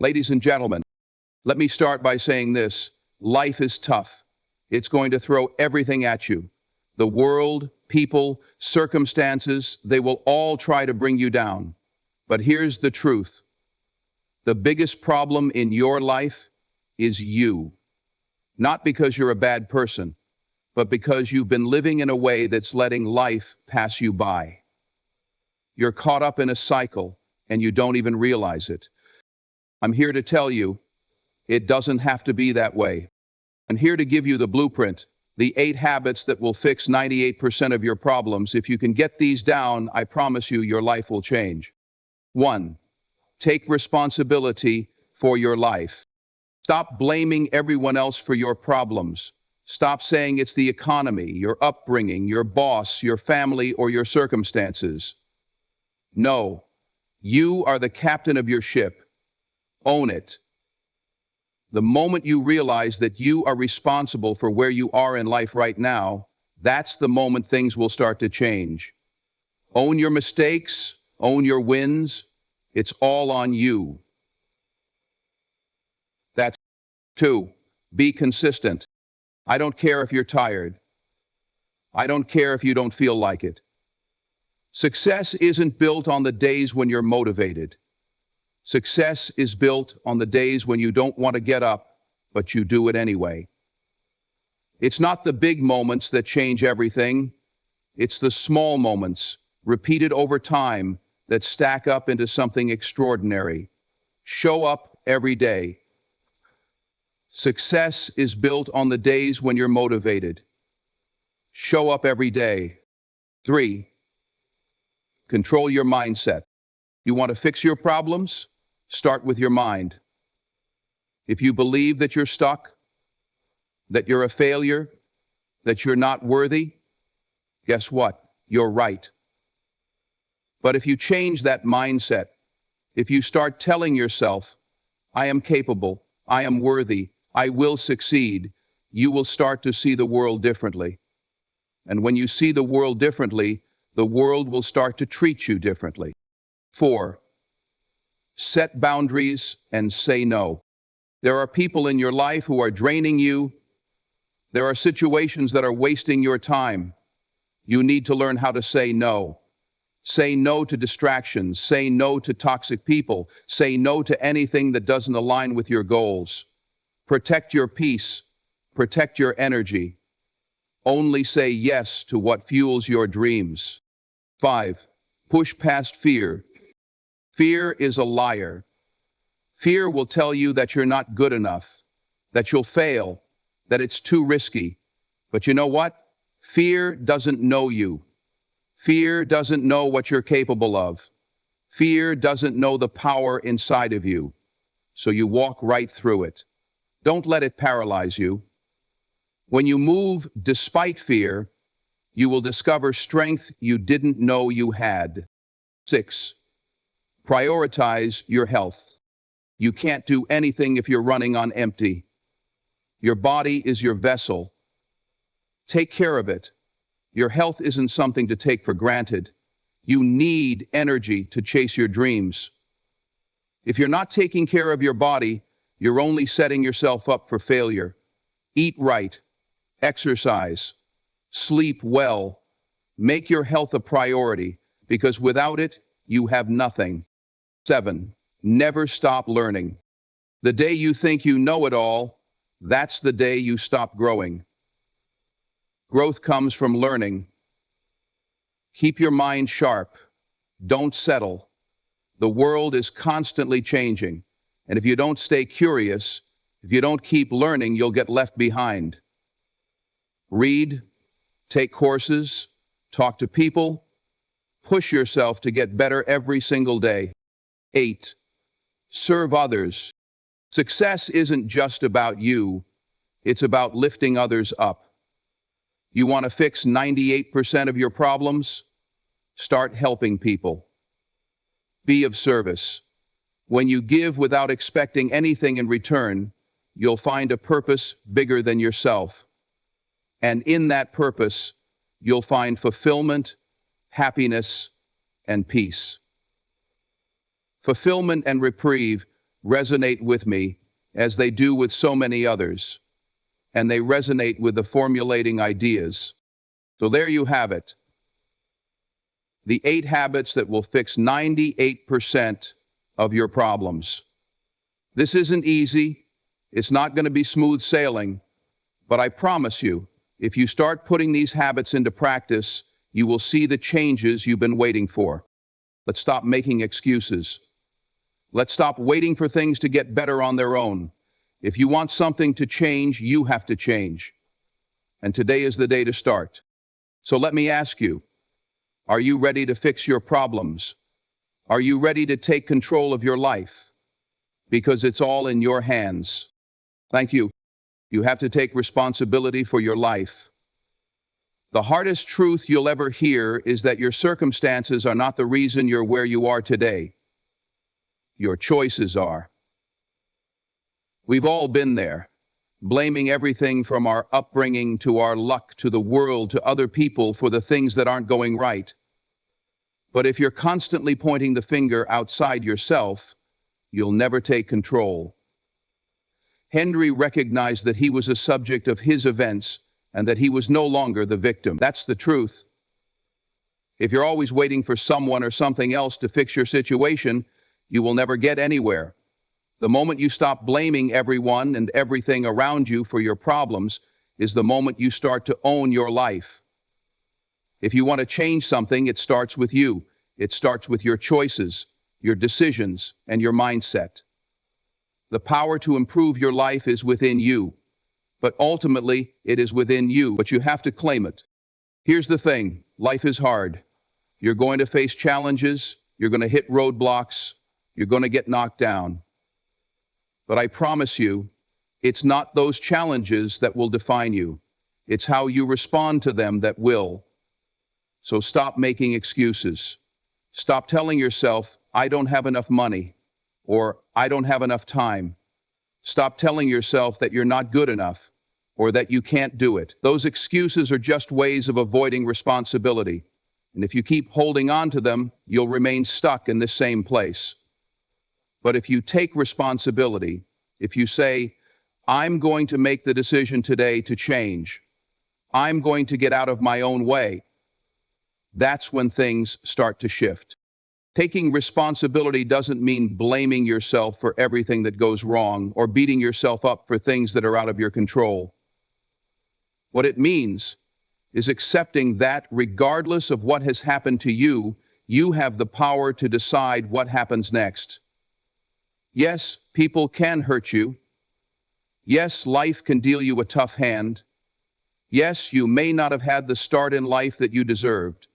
Ladies and gentlemen, let me start by saying this. Life is tough. It's going to throw everything at you. The world, people, circumstances, they will all try to bring you down. But here's the truth. The biggest problem in your life is you. Not because you're a bad person, but because you've been living in a way that's letting life pass you by. You're caught up in a cycle, and you don't even realize it. I'm here to tell you, it doesn't have to be that way. I'm here to give you the blueprint, the 8 habits that will fix 98% of your problems. If you can get these down, I promise you your life will change. 1. Take responsibility for your life. Stop blaming everyone else for your problems. Stop saying it's the economy, your upbringing, your boss, your family, or your circumstances. No, you are the captain of your ship. Own it. The moment you realize that you are responsible for where you are in life right now, that's the moment things will start to change. Own your mistakes, own your wins. It's all on you. That's 2. Be consistent. I don't care if you're tired. I don't care if you don't feel like it. Success isn't built on the days when you're motivated. Success is built on the days when you don't want to get up, but you do it anyway. It's not the big moments that change everything. It's the small moments, repeated over time, that stack up into something extraordinary. Show up every day. Success is built on the days when you're motivated. Show up every day. 3. Control your mindset. You want to fix your problems? Start with your mind. If you believe that you're stuck, that you're a failure, that you're not worthy, guess what? You're right. But if you change that mindset, if you start telling yourself, I am capable, I am worthy, I will succeed, you will start to see the world differently. And when you see the world differently, the world will start to treat you differently. 4. Set boundaries and say no. There are people in your life who are draining you. There are situations that are wasting your time. You need to learn how to say no. Say no to distractions. Say no to toxic people. Say no to anything that doesn't align with your goals. Protect your peace. Protect your energy. Only say yes to what fuels your dreams. 5. Push past fear. Fear is a liar. Fear will tell you that you're not good enough, that you'll fail, that it's too risky. But you know what? Fear doesn't know you. Fear doesn't know what you're capable of. Fear doesn't know the power inside of you. So you walk right through it. Don't let it paralyze you. When you move despite fear, you will discover strength you didn't know you had. 6. Prioritize your health. You can't do anything if you're running on empty. Your body is your vessel. Take care of it. Your health isn't something to take for granted. You need energy to chase your dreams. If you're not taking care of your body, you're only setting yourself up for failure. Eat right, exercise, sleep well. Make your health a priority, because without it, you have nothing. 7. Never stop learning. The day you think you know it all, that's the day you stop growing. Growth comes from learning. Keep your mind sharp. Don't settle. The world is constantly changing, and if you don't stay curious, if you don't keep learning, you'll get left behind. Read, take courses, talk to people, push yourself to get better every single day. 8. Serve others. Success isn't just about you, it's about lifting others up. You want to fix 98% of your problems? Start helping people. Be of service. When you give without expecting anything in return, you'll find a purpose bigger than yourself. And in that purpose, you'll find fulfillment, happiness, and peace. Fulfillment and reprieve resonate with me as they do with so many others, and they resonate with the formulating ideas. So there you have it. The 8 habits that will fix 98% of your problems. This isn't easy. It's not going to be smooth sailing, but I promise you, if you start putting these habits into practice, you will see the changes you've been waiting for. Let's stop making excuses. Let's stop waiting for things to get better on their own. If you want something to change, you have to change. And today is the day to start. So let me ask you, are you ready to fix your problems? Are you ready to take control of your life? Because it's all in your hands. Thank you. You have to take responsibility for your life. The hardest truth you'll ever hear is that your circumstances are not the reason you're where you are today. Your choices are. We've all been there, blaming everything from our upbringing to our luck to the world to other people for the things that aren't going right. But if you're constantly pointing the finger outside yourself, you'll never take control. Henry recognized that he was a subject of his events and that he was no longer the victim. That's the truth. If you're always waiting for someone or something else to fix your situation, you will never get anywhere. The moment you stop blaming everyone and everything around you for your problems is the moment you start to own your life. If you want to change something, it starts with you. It starts with your choices, your decisions, and your mindset. The power to improve your life is within you, but ultimately it is within you, but you have to claim it. Here's the thing, life is hard. You're going to face challenges, you're going to hit roadblocks, you're going to get knocked down. But I promise you, it's not those challenges that will define you. It's how you respond to them that will. So stop making excuses. Stop telling yourself, I don't have enough money, or I don't have enough time. Stop telling yourself that you're not good enough, or that you can't do it. Those excuses are just ways of avoiding responsibility. And if you keep holding on to them, you'll remain stuck in the same place. But if you take responsibility, if you say, I'm going to make the decision today to change, I'm going to get out of my own way, that's when things start to shift. Taking responsibility doesn't mean blaming yourself for everything that goes wrong or beating yourself up for things that are out of your control. What it means is accepting that regardless of what has happened to you, you have the power to decide what happens next. Yes, people can hurt you. Yes, life can deal you a tough hand. Yes, you may not have had the start in life that you deserved.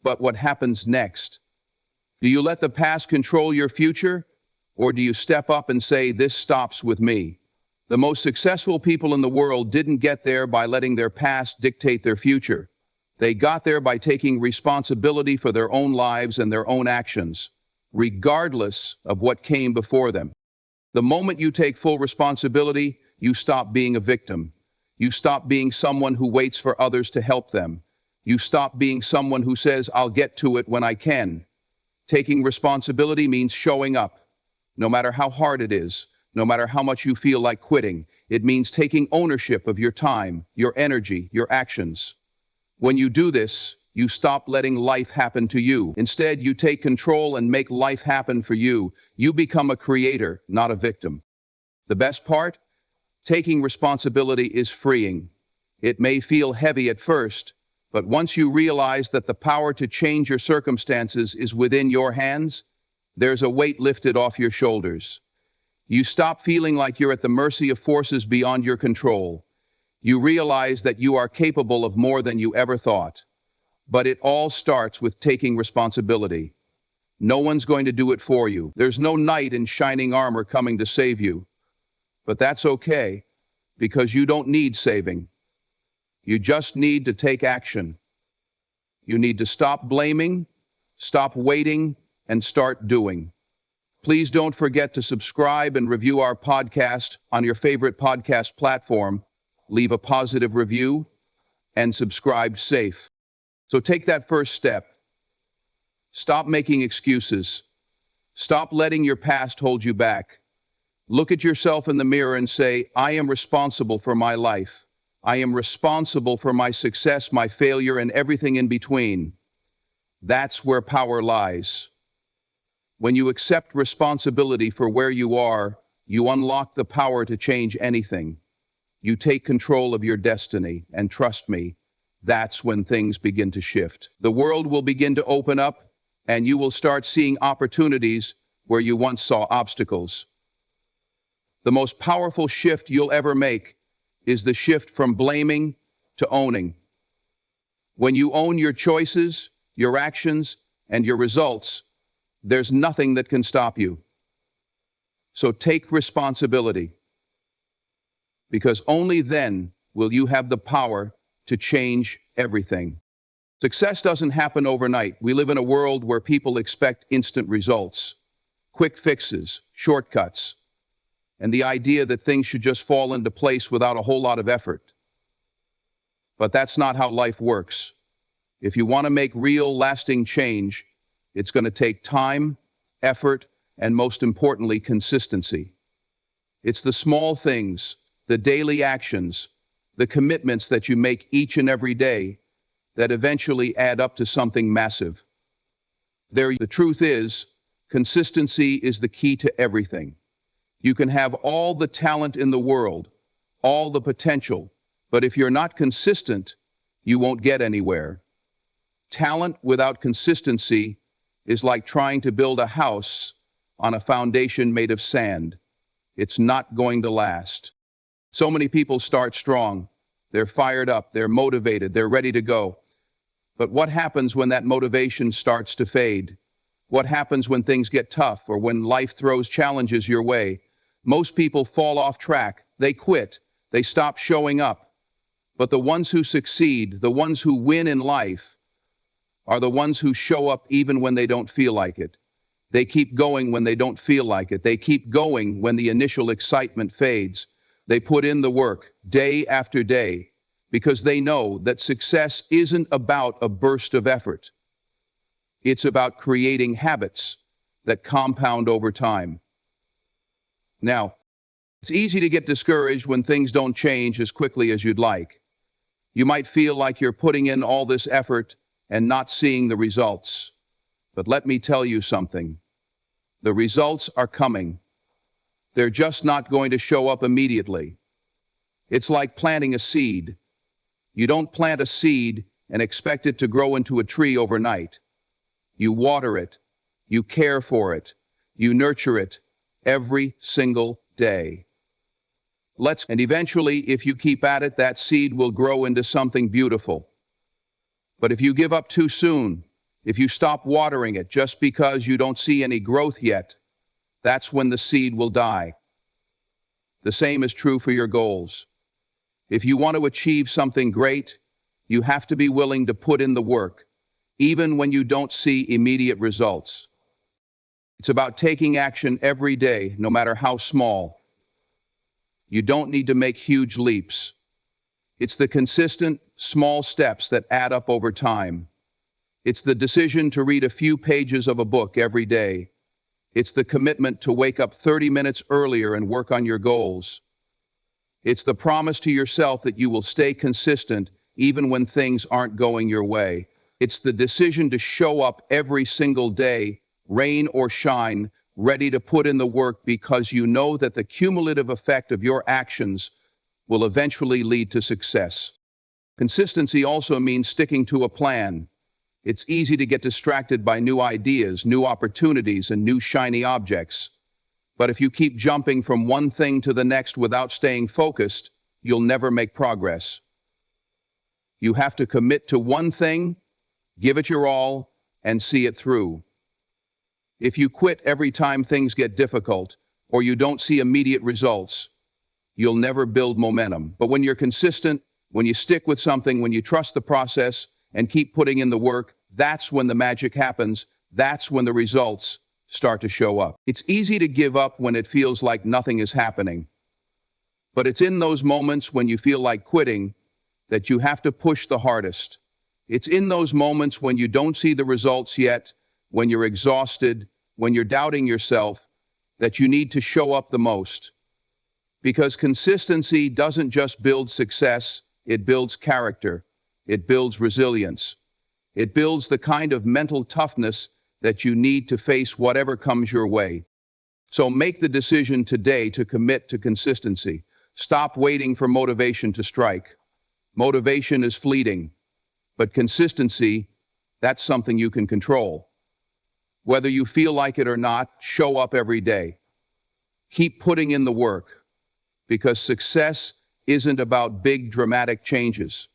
But what happens next? Do you let the past control your future, or do you step up and say, this stops with me? The most successful people in the world didn't get there by letting their past dictate their future. They got there by taking responsibility for their own lives and their own actions, regardless of what came before them. The moment you take full responsibility, you stop being a victim. You stop being someone who waits for others to help them. You stop being someone who says, I'll get to it when I can. Taking responsibility means showing up, no matter how hard it is, no matter how much you feel like quitting. It means taking ownership of your time, your energy, your actions. When you do this, you stop letting life happen to you. Instead, you take control and make life happen for you. You become a creator, not a victim. The best part? Taking responsibility is freeing. It may feel heavy at first, but once you realize that the power to change your circumstances is within your hands, there's a weight lifted off your shoulders. You stop feeling like you're at the mercy of forces beyond your control. You realize that you are capable of more than you ever thought. But it all starts with taking responsibility. No one's going to do it for you. There's no knight in shining armor coming to save you. But that's okay, because you don't need saving. You just need to take action. You need to stop blaming, stop waiting, and start doing. Please don't forget to subscribe and review our podcast on your favorite podcast platform. Leave a positive review and subscribe safe. So take that first step. Stop making excuses. Stop letting your past hold you back. Look at yourself in the mirror and say, I am responsible for my life. I am responsible for my success, my failure, and everything in between. That's where power lies. When you accept responsibility for where you are, you unlock the power to change anything. You take control of your destiny, and trust me, that's when things begin to shift. The world will begin to open up, and you will start seeing opportunities where you once saw obstacles. The most powerful shift you'll ever make is the shift from blaming to owning. When you own your choices, your actions, and your results, there's nothing that can stop you. So take responsibility, because only then will you have the power to change everything. Success doesn't happen overnight. We live in a world where people expect instant results, quick fixes, shortcuts, and the idea that things should just fall into place without a whole lot of effort. But that's not how life works. If you want to make real, lasting change, it's going to take time, effort, and most importantly, consistency. It's the small things, the daily actions, the commitments that you make each and every day that eventually add up to something massive. The truth is, consistency is the key to everything. You can have all the talent in the world, all the potential, but if you're not consistent, you won't get anywhere. Talent without consistency is like trying to build a house on a foundation made of sand. It's not going to last. So many people start strong. They're fired up, they're motivated, they're ready to go. But what happens when that motivation starts to fade? What happens when things get tough or when life throws challenges your way? Most people fall off track. They quit. They stop showing up. But the ones who succeed, the ones who win in life, are the ones who show up even when they don't feel like it. They keep going when they don't feel like it. They keep going when the initial excitement fades. They put in the work day after day because they know that success isn't about a burst of effort. It's about creating habits that compound over time. Now, it's easy to get discouraged when things don't change as quickly as you'd like. You might feel like you're putting in all this effort and not seeing the results. But let me tell you something. The results are coming. They're just not going to show up immediately. It's like planting a seed. You don't plant a seed and expect it to grow into a tree overnight. You water it, you care for it, you nurture it every single day. And eventually, if you keep at it, that seed will grow into something beautiful. But if you give up too soon, if you stop watering it just because you don't see any growth yet, that's when the seed will die. The same is true for your goals. If you want to achieve something great, you have to be willing to put in the work, even when you don't see immediate results. It's about taking action every day, no matter how small. You don't need to make huge leaps. It's the consistent, small steps that add up over time. It's the decision to read a few pages of a book every day. It's the commitment to wake up 30 minutes earlier and work on your goals. It's the promise to yourself that you will stay consistent even when things aren't going your way. It's the decision to show up every single day, rain or shine, ready to put in the work because you know that the cumulative effect of your actions will eventually lead to success. Consistency also means sticking to a plan. It's easy to get distracted by new ideas, new opportunities, and new shiny objects. But if you keep jumping from one thing to the next without staying focused, you'll never make progress. You have to commit to one thing, give it your all, and see it through. If you quit every time things get difficult, or you don't see immediate results, you'll never build momentum. But when you're consistent, when you stick with something, when you trust the process and keep putting in the work, that's when the magic happens. That's when the results start to show up. It's easy to give up when it feels like nothing is happening. But it's in those moments when you feel like quitting that you have to push the hardest. It's in those moments when you don't see the results yet, when you're exhausted, when you're doubting yourself, that you need to show up the most. Because consistency doesn't just build success, it builds character, it builds resilience, it builds the kind of mental toughness that you need to face whatever comes your way. So make the decision today to commit to consistency. Stop waiting for motivation to strike. Motivation is fleeting, but consistency, that's something you can control. Whether you feel like it or not, show up every day. Keep putting in the work, because success isn't about big dramatic changes.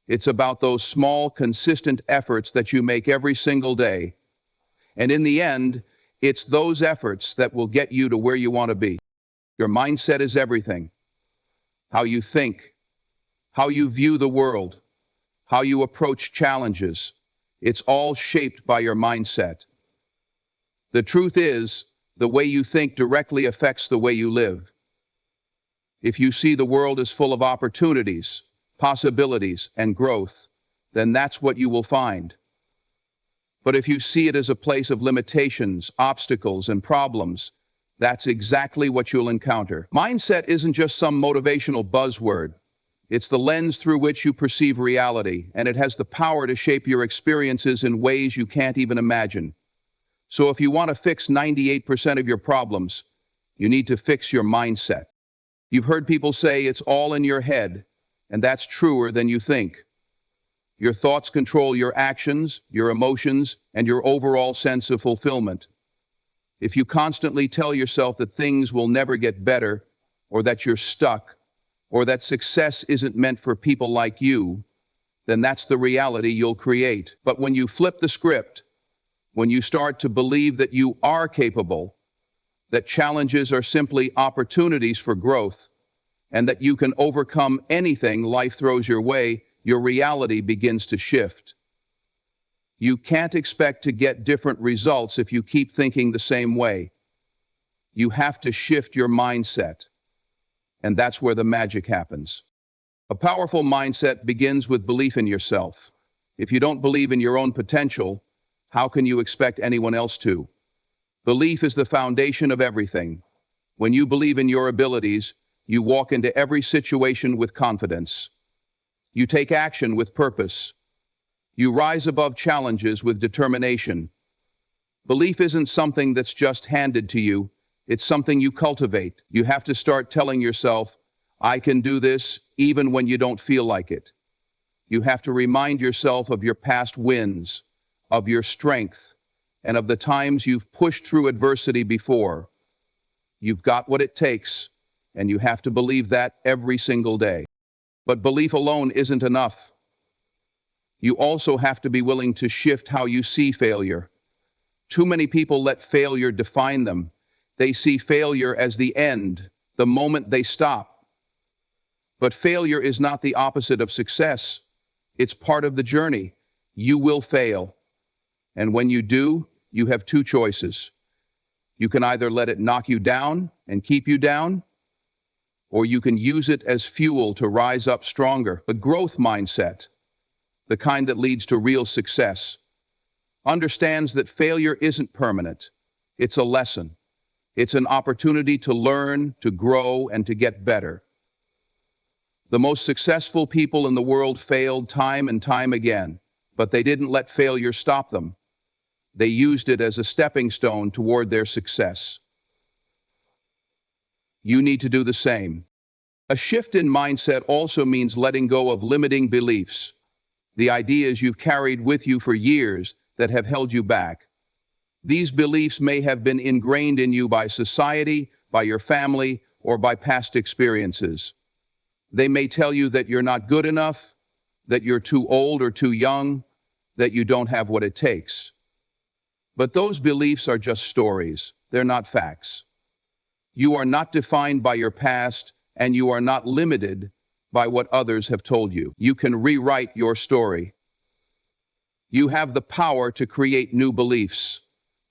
It's about those small, consistent efforts that you make every single day. And in the end, it's those efforts that will get you to where you want to be. Your mindset is everything. How you think, how you view the world, how you approach challenges. It's all shaped by your mindset. The truth is, the way you think directly affects the way you live. If you see the world as full of opportunities, possibilities, and growth, then that's what you will find. But if you see it as a place of limitations, obstacles, and problems, that's exactly what you'll encounter. Mindset isn't just some motivational buzzword. It's the lens through which you perceive reality, and it has the power to shape your experiences in ways you can't even imagine. So if you want to fix 98% of your problems, you need to fix your mindset. You've heard people say it's all in your head, and that's truer than you think. Your thoughts control your actions, your emotions, and your overall sense of fulfillment. If you constantly tell yourself that things will never get better, or that you're stuck, or that success isn't meant for people like you, then that's the reality you'll create. But when you flip the script, when you start to believe that you are capable, that challenges are simply opportunities for growth, and that you can overcome anything life throws your way, your reality begins to shift. You can't expect to get different results if you keep thinking the same way. You have to shift your mindset, and that's where the magic happens. A powerful mindset begins with belief in yourself. If you don't believe in your own potential, how can you expect anyone else to? Belief is the foundation of everything. When you believe in your abilities, you walk into every situation with confidence. You take action with purpose. You rise above challenges with determination. Belief isn't something that's just handed to you. It's something you cultivate. You have to start telling yourself, I can do this, even when you don't feel like it. You have to remind yourself of your past wins, of your strength, and of the times you've pushed through adversity before. You've got what it takes, and you have to believe that every single day. But belief alone isn't enough. You also have to be willing to shift how you see failure. Too many people let failure define them. They see failure as the end, the moment they stop. But failure is not the opposite of success. It's part of the journey. You will fail. And when you do, you have two choices. You can either let it knock you down and keep you down, or you can use it as fuel to rise up stronger. A growth mindset, the kind that leads to real success, understands that failure isn't permanent. It's a lesson. It's an opportunity to learn, to grow, and to get better. The most successful people in the world failed time and time again, but they didn't let failure stop them. They used it as a stepping stone toward their success. You need to do the same. A shift in mindset also means letting go of limiting beliefs, the ideas you've carried with you for years that have held you back. These beliefs may have been ingrained in you by society, by your family, or by past experiences. They may tell you that you're not good enough, that you're too old or too young, that you don't have what it takes. But those beliefs are just stories. They're not facts. You are not defined by your past, and you are not limited by what others have told you. You can rewrite your story. You have the power to create new beliefs,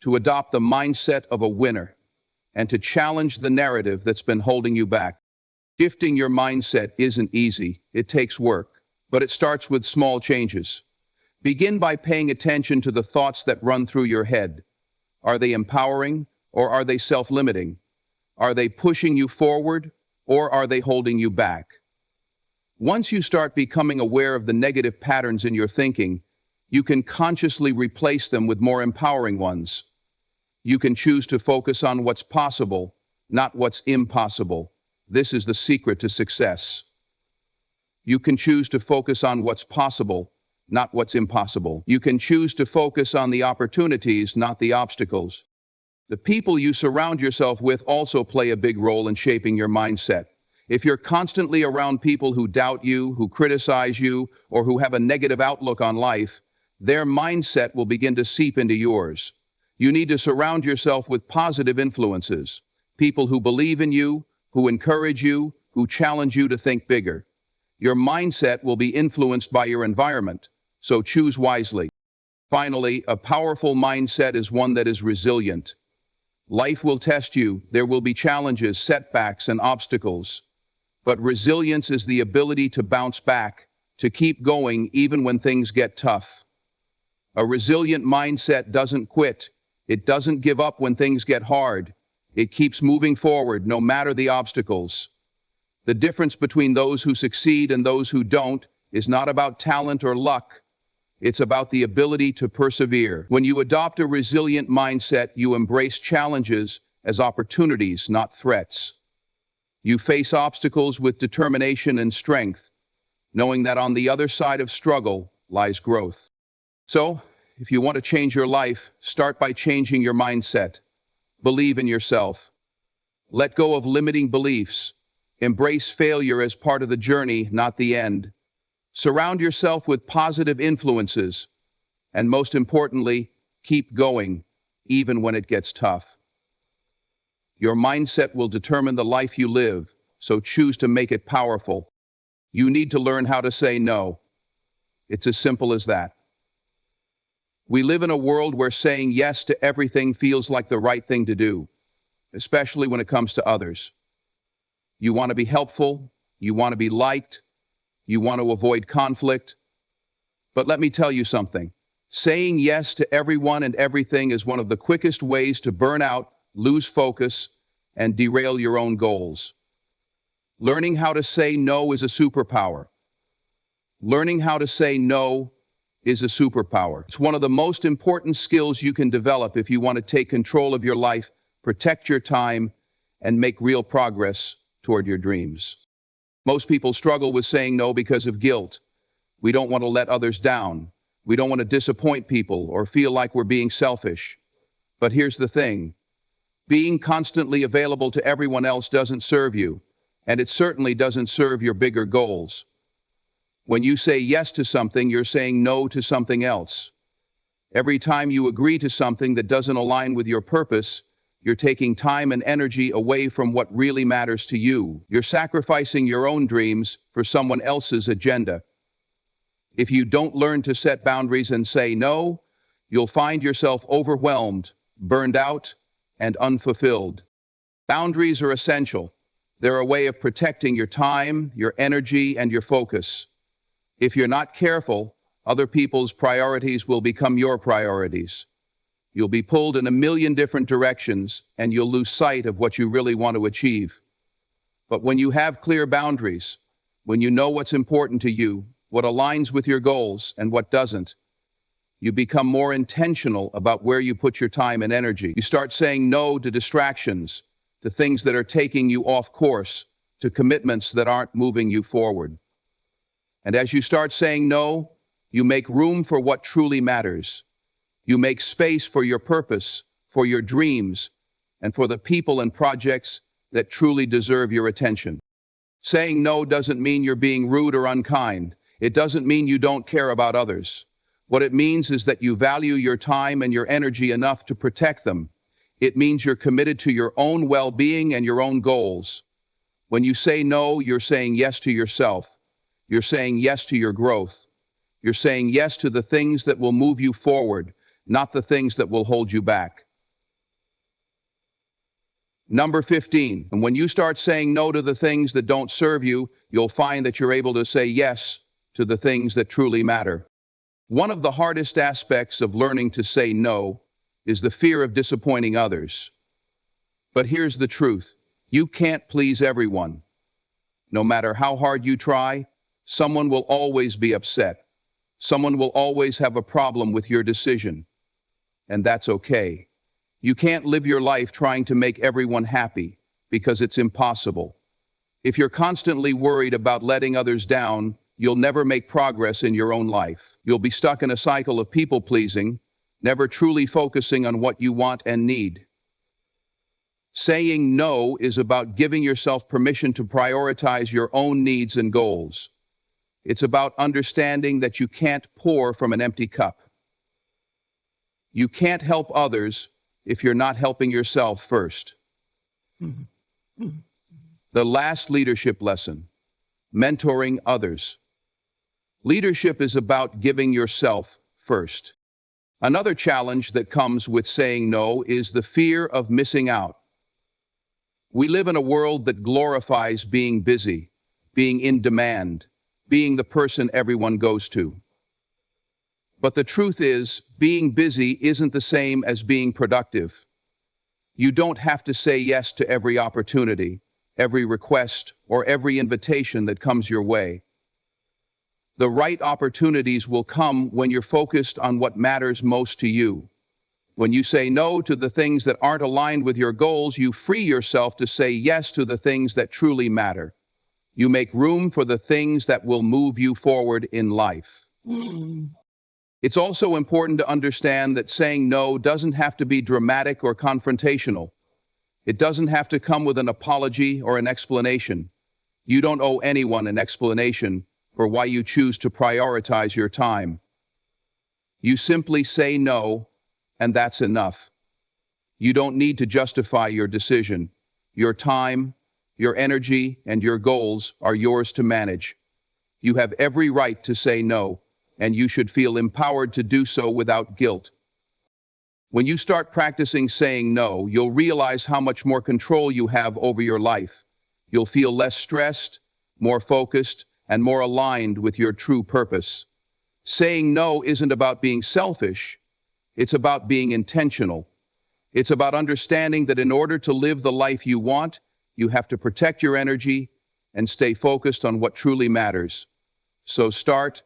to adopt the mindset of a winner, and to challenge the narrative that's been holding you back. Shifting your mindset isn't easy. It takes work, but it starts with small changes. Begin by paying attention to the thoughts that run through your head. Are they empowering or are they self-limiting? Are they pushing you forward or are they holding you back? Once you start becoming aware of the negative patterns in your thinking, you can consciously replace them with more empowering ones. You can choose to focus on what's possible, not what's impossible. This is the secret to success. You can choose to focus on what's possible, not what's impossible. You can choose to focus on the opportunities, not the obstacles. The people you surround yourself with also play a big role in shaping your mindset. If you're constantly around people who doubt you, who criticize you, or who have a negative outlook on life, their mindset will begin to seep into yours. You need to surround yourself with positive influences, people who believe in you, who encourage you, who challenge you to think bigger. Your mindset will be influenced by your environment, so choose wisely. Finally, a powerful mindset is one that is resilient. Life will test you, there will be challenges, setbacks, and obstacles. But resilience is the ability to bounce back, to keep going even when things get tough. A resilient mindset doesn't quit. It doesn't give up when things get hard. It keeps moving forward no matter the obstacles. The difference between those who succeed and those who don't is not about talent or luck. It's about the ability to persevere. When you adopt a resilient mindset, you embrace challenges as opportunities, not threats. You face obstacles with determination and strength, knowing that on the other side of struggle lies growth. So, if you want to change your life, start by changing your mindset. Believe in yourself. Let go of limiting beliefs. Embrace failure as part of the journey, not the end. Surround yourself with positive influences. And most importantly, keep going, even when it gets tough. Your mindset will determine the life you live, so choose to make it powerful. You need to learn how to say no. It's as simple as that. We live in a world where saying yes to everything feels like the right thing to do, especially when it comes to others. You want to be helpful, you want to be liked, you want to avoid conflict. But let me tell you something. Saying yes to everyone and everything is one of the quickest ways to burn out, lose focus, and derail your own goals. Learning how to say no is a superpower. Learning how to say no is a superpower. It's one of the most important skills you can develop if you want to take control of your life, protect your time, and make real progress toward your dreams. Most people struggle with saying no because of guilt. We don't want to let others down. We don't want to disappoint people or feel like we're being selfish. But here's the thing. Being constantly available to everyone else doesn't serve you, and it certainly doesn't serve your bigger goals. When you say yes to something, you're saying no to something else. Every time you agree to something that doesn't align with your purpose, you're taking time and energy away from what really matters to you. You're sacrificing your own dreams for someone else's agenda. If you don't learn to set boundaries and say no, you'll find yourself overwhelmed, burned out, and unfulfilled. Boundaries are essential. They're a way of protecting your time, your energy, and your focus. If you're not careful, other people's priorities will become your priorities. You'll be pulled in a million different directions, and you'll lose sight of what you really want to achieve. But when you have clear boundaries, when you know what's important to you, what aligns with your goals and what doesn't, you become more intentional about where you put your time and energy. You start saying no to distractions, to things that are taking you off course, to commitments that aren't moving you forward. And as you start saying no, you make room for what truly matters. You make space for your purpose, for your dreams, and for the people and projects that truly deserve your attention. Saying no doesn't mean you're being rude or unkind. It doesn't mean you don't care about others. What it means is that you value your time and your energy enough to protect them. It means you're committed to your own well-being and your own goals. When you say no, you're saying yes to yourself. You're saying yes to your growth. You're saying yes to the things that will move you forward, not the things that will hold you back. Number 15, and when you start saying no to the things that don't serve you, you'll find that you're able to say yes to the things that truly matter. One of the hardest aspects of learning to say no is the fear of disappointing others. But here's the truth. You can't please everyone. No matter how hard you try, someone will always be upset. Someone will always have a problem with your decision. And that's okay. You can't live your life trying to make everyone happy, because it's impossible. If you're constantly worried about letting others down, you'll never make progress in your own life. You'll be stuck in a cycle of people-pleasing, never truly focusing on what you want and need. Saying no is about giving yourself permission to prioritize your own needs and goals. It's about understanding that you can't pour from an empty cup. You can't help others if you're not helping yourself first. The last leadership lesson, mentoring others. Leadership is about giving yourself first. Another challenge that comes with saying no is the fear of missing out. We live in a world that glorifies being busy, being in demand, being the person everyone goes to. But the truth is, being busy isn't the same as being productive. You don't have to say yes to every opportunity, every request, or every invitation that comes your way. The right opportunities will come when you're focused on what matters most to you. When you say no to the things that aren't aligned with your goals, you free yourself to say yes to the things that truly matter. You make room for the things that will move you forward in life. It's also important to understand that saying no doesn't have to be dramatic or confrontational. It doesn't have to come with an apology or an explanation. You don't owe anyone an explanation for why you choose to prioritize your time. You simply say no, and that's enough. You don't need to justify your decision. Your time, your energy, and your goals are yours to manage. You have every right to say no, and you should feel empowered to do so without guilt. When you start practicing saying no, you'll realize how much more control you have over your life. You'll feel less stressed, more focused, and more aligned with your true purpose. Saying no isn't about being selfish. It's about being intentional. It's about understanding that in order to live the life you want, you have to protect your energy and stay focused on what truly matters. So start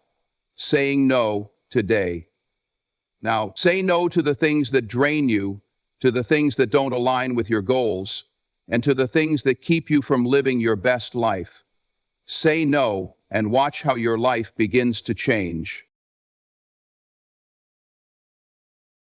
saying no today. Now, say no to the things that drain you, to the things that don't align with your goals, and to the things that keep you from living your best life. Say no and watch how your life begins to change.